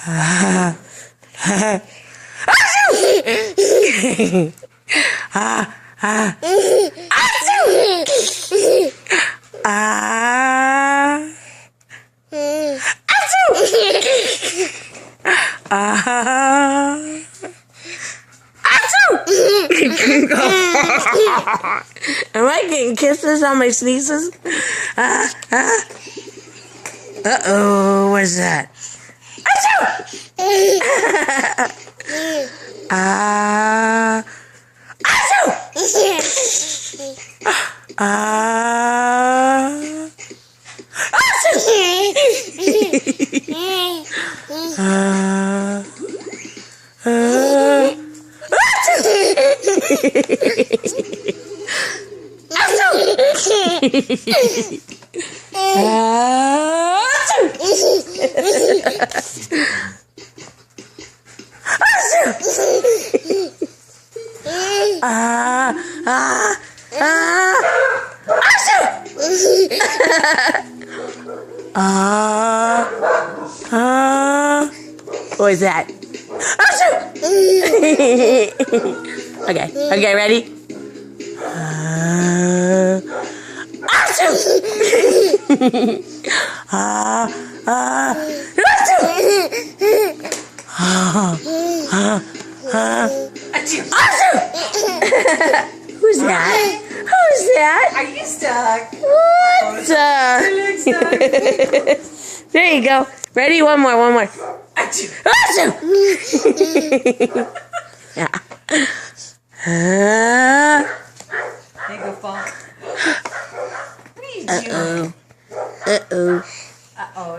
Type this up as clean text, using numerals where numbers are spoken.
Ah. Ah. Ah. Ah. Ah. Ah. Am I getting kisses on my sneezes? Uh-oh, what's that? Ah. What is that? Okay, ready? Who's that? Who's that? Are you stuck? What? There you go. Ready? One more. Yeah. There you go, Paul. What are you doing? Uh-oh. Uh-oh.